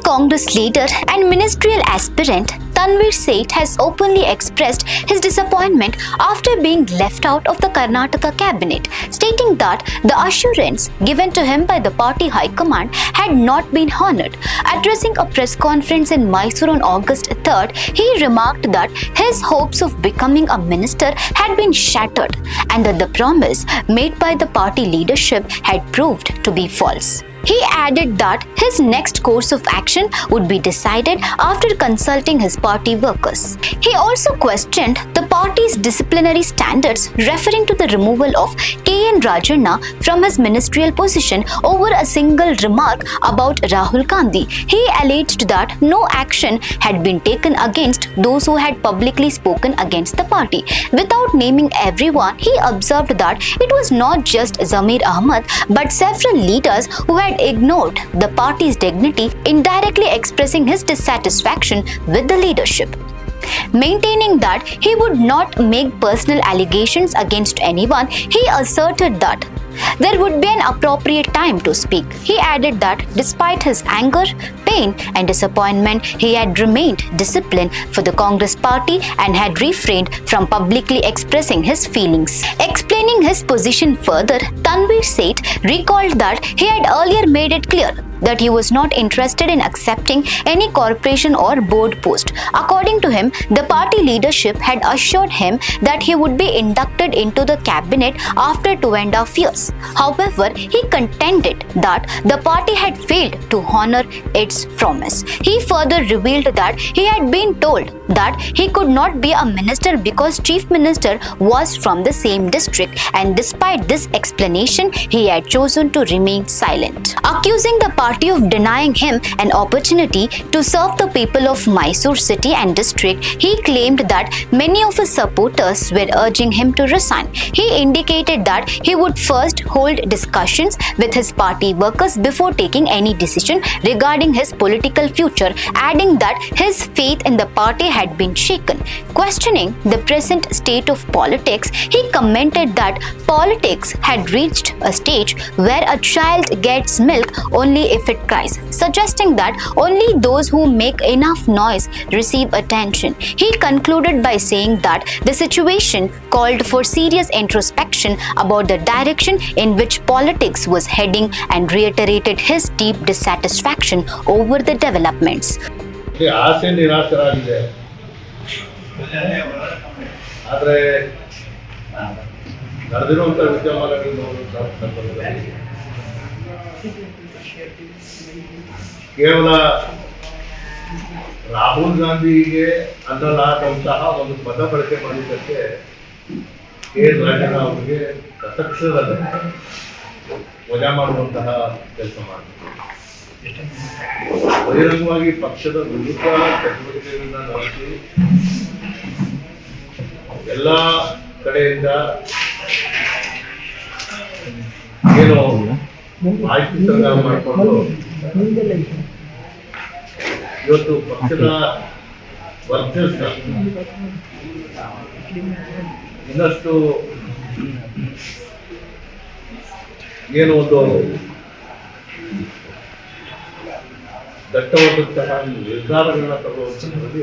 Congress leader and ministerial aspirant Tanveer Seth has openly expressed his disappointment after being left out of the Karnataka cabinet, stating that the assurance given to him by the party high command had not been honored. Addressing a press conference in Mysore on August 3rd, he remarked that his hopes of becoming a minister had been shattered and that the promise made by the party leadership had proved to be false. He added that his next course of action would be decided after consulting his party workers. He also questioned the party's disciplinary standards, referring to the removal of K.N. Rajanna from his ministerial position over a single remark about Rahul Gandhi. He alleged that no action had been taken against those who had publicly spoken against the party. Without naming everyone, he observed that it was not just Zamir Ahmad but several leaders who had ignored the party's dignity, indirectly expressing his dissatisfaction with the leadership. Maintaining that he would not make personal allegations against anyone, he asserted that there would be an appropriate time to speak. He added that despite his anger, pain and disappointment, he had remained disciplined for the Congress party and had refrained from publicly expressing his feelings. Explaining his position further, Tanveer Seth recalled that he had earlier made it clear that he was not interested in accepting any corporation or board post. According to him, the party leadership had assured him that he would be inducted into the cabinet after 2.5 years. However, he contended that the party had failed to honor its promise. He further revealed that he had been told that he could not be a minister because chief minister was from the same district, and despite this explanation, he had chosen to remain silent. Accusing the party of denying him an opportunity to serve the people of Mysore city and district, he claimed that many of his supporters were urging him to resign. He indicated that he would first hold discussions with his party workers before taking any decision regarding his political future, adding that his faith in the party had been shaken. Questioning the present state of politics, he commented that politics had reached a stage where a child gets milk only if it cries, suggesting that only those who make enough noise receive attention. He concluded by saying that the situation called for serious introspection about the direction in which politics was heading and reiterated his deep dissatisfaction over the developments. ಆಸೆ ನಿರಾಶರಾಗಿದೆ. ಆದರೆ ನಡೆದಿರುವಂಥ ವಿದ್ಯಮಾನಗಳು ನೋಡುವಂಥ ಸಂದರ್ಭದಲ್ಲಿ ಕೇವಲ ರಾಹುಲ್ ಗಾಂಧಿಗೆ ಅನ್ನಲಾದಂತಹ ಒಂದು ಪದ ಬಳಕೆ ಮಾಡಿದ್ದಕ್ಕೆ ಕೆ.ಎನ್. ರಾಜಣ್ಣ ಅವರಿಗೆ ತತ್ಕ್ಷಣದಲ್ಲಿ ವಜಾ ಮಾಡುವಂತಹ ಕೆಲಸ ಮಾಡಿದ್ರು. ಬಹಿರಂಗವಾಗಿ ಪಕ್ಷದ ವಿರುದ್ಧ ಚಟುವಟಿಕೆಗಳನ್ನ ನಡೆಸಿ ಎಲ್ಲ ಕಡೆಯಿಂದ ಏನು ಮಾಹಿತಿ ಸಂಗ್ರಹ ಮಾಡಿಕೊಂಡು ಇವತ್ತು ಪಕ್ಷದ ವರ್ಚಸ್ಸ ಇನ್ನಷ್ಟು ಏನು ಒಂದು ದಟ್ಟವಾದಂತಹ ನಿರ್ಧಾರಗಳನ್ನ ತಗೊಳ್ಳುವಂಥದ್ರಲ್ಲಿ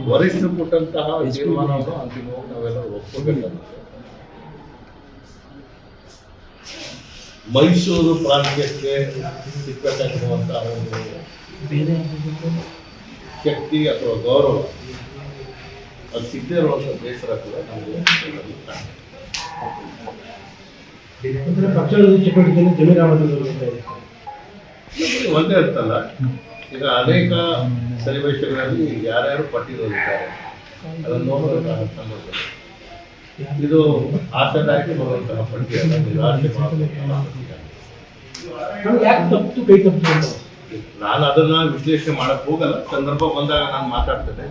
ವರಿಷ್ಠರು ಕೊಟ್ಟಂತಹ ತೀರ್ಮಾನವನ್ನು ಅಂತಿಮವಾಗಿ ನಾವೆಲ್ಲ ಒಪ್ಕೋಬೇಕಾಗುತ್ತೆ. ಮೈಸೂರು ಪ್ರಾಂತ್ಯಕ್ಕೆ ಸಿಕ್ಕತಕ್ಕಂತಹ ಒಂದು ಶಕ್ತಿ ಅಥವಾ ಗೌರವ ಅದು ಸಿಗದೇ ಇರುವಂಥ ಬೇಸರ ಕೂಡ ನಮಗೆ ಪಕ್ಷದ ಚಟುವಟಿಕೆಯನ್ನು ಒಂದೇ ಇರ್ತಲ್ಲ. ಈಗ ಅನೇಕ ಸನ್ನಿವೇಶಗಳಲ್ಲಿ ಯಾರ್ಯಾರು ಪಟ್ಟಿರೋದಿದ್ದಾರೆ ಅದನ್ನು ನೋಡುವಂತಹ ಸಂದರ್ಭದಲ್ಲಿ ಇದು ಆಶಾದಾಯಕ ಬರುವಂತಹ ಪಟ್ಟಿಯಲ್ಲ, ನಿರಾಶೆ ನಾನು ಅದನ್ನ ವಿಶ್ಲೇಷಣೆ ಮಾಡಕ್ ಹೋಗಲ್ಲ. ಸಂದರ್ಭ ಬಂದಾಗ ನಾನು ಮಾತಾಡ್ತೇನೆ.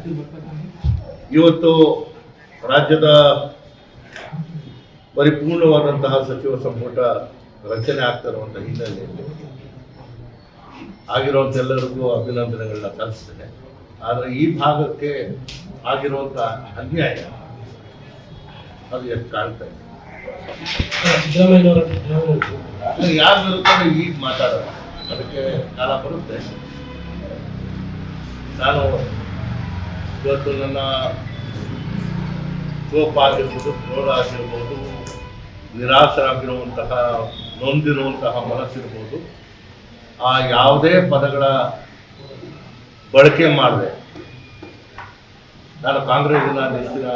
ಇವತ್ತು ರಾಜ್ಯದ ಪರಿಪೂರ್ಣವಾದಂತಹ ಸಚಿವ ಸಂಪುಟ ರಚನೆ ಆಗ್ತಾ ಇರುವಂತಹ ಹಿನ್ನೆಲೆಯಲ್ಲಿ ಆಗಿರುವಂಥ ಎಲ್ಲರಿಗೂ ಅಭಿನಂದನೆಗಳನ್ನ ಸಲ್ಲಿಸ್ತೇನೆ. ಆದರೆ ಈ ಭಾಗಕ್ಕೆ ಆಗಿರುವಂಥ ಅನ್ಯಾಯ ಅದು ಎಷ್ಟು ಕಾಣ್ತಾ ಇದೆ. ಯಾರ ವಿರುದ್ಧ ಈಗ ಮಾತಾಡೋದು, ಅದಕ್ಕೆ ಕಾಲ ಬರುತ್ತೆ. ನಾನು ಇವತ್ತು ನನ್ನ ಕೋಪ ಆಗಿರ್ಬೋದು, ಕ್ರೋಧ ಆಗಿರ್ಬೋದು, ನಿರಾಸರಾಗಿರುವಂತಹ ನೊಂದಿರುವಂತಹ ಮನಸ್ಸಿರ್ಬೋದು, ಆ ಯಾವುದೇ ಪದಗಳ ಬಳಕೆ ಮಾಡಿದೆ. ನಾನು ಕಾಂಗ್ರೆಸ್ಸಿನ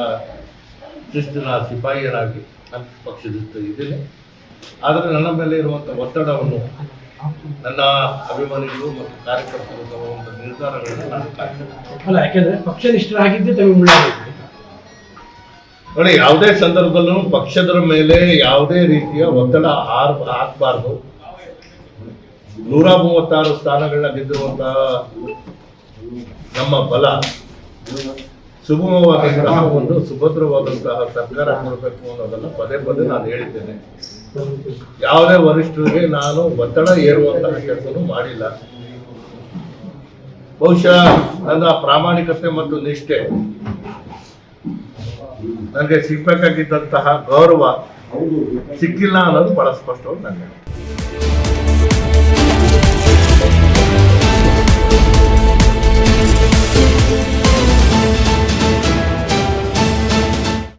ಶಿಸ್ತಿನ ಸಿಪಾಯಿಯರಾಗಿ ನನ್ನ ಪಕ್ಷದಿಂದ ಇದ್ದೇನೆ. ಆದರೆ ನನ್ನ ಮೇಲೆ ಇರುವಂಥ ಒತ್ತಡವನ್ನು ನನ್ನ ಅಭಿಮಾನಿಗಳು ಮತ್ತು ಕಾರ್ಯಕರ್ತರು ತರುವಂಥ ನಿರ್ಧಾರಗಳನ್ನು ನಾನು ಅಲ್ಲ, ಯಾಕೆಂದ್ರೆ ಪಕ್ಷನಿಷ್ಠರಾಗಿದ್ದೇ ತಮಿಳುನಾಡು ನೋಡಿ, ಯಾವುದೇ ಸಂದರ್ಭದಲ್ಲೂ ಪಕ್ಷದ ಮೇಲೆ ಯಾವುದೇ ರೀತಿಯ ಒತ್ತಡ ಹಾಕಬಾರ್ದು. 136 ಸ್ಥಾನಗಳನ್ನ ಗೆದ್ದಿರುವಂತಹ ನಮ್ಮ ಬಲ ಸುಗಮವಾದಂತಹ ಒಂದು ಸುಭದ್ರವಾದಂತಹ ಸರ್ಕಾರ ಕೊಡಬೇಕು ಅನ್ನೋದನ್ನ ಪದೇ ಪದೇ ನಾನು ಹೇಳಿದ್ದೇನೆ. ಯಾವುದೇ ವರಿಷ್ಠರಿಗೆ ನಾನು ಒತ್ತಡ ಏರುವಂತಹ ಕೆಲಸನೂ ಮಾಡಿಲ್ಲ. ಬಹುಶಃ ನನ್ನ ಪ್ರಾಮಾಣಿಕತೆ ಮತ್ತು ನಿಷ್ಠೆ ನನಗೆ ಸಿಗಬೇಕಾಗಿದ್ದಂತಹ ಗೌರವ ಸಿಕ್ಕಿಲ್ಲ ಅನ್ನೋದು ಬಹಳ ಸ್ಪಷ್ಟವಾಗಿ ನನಗೆ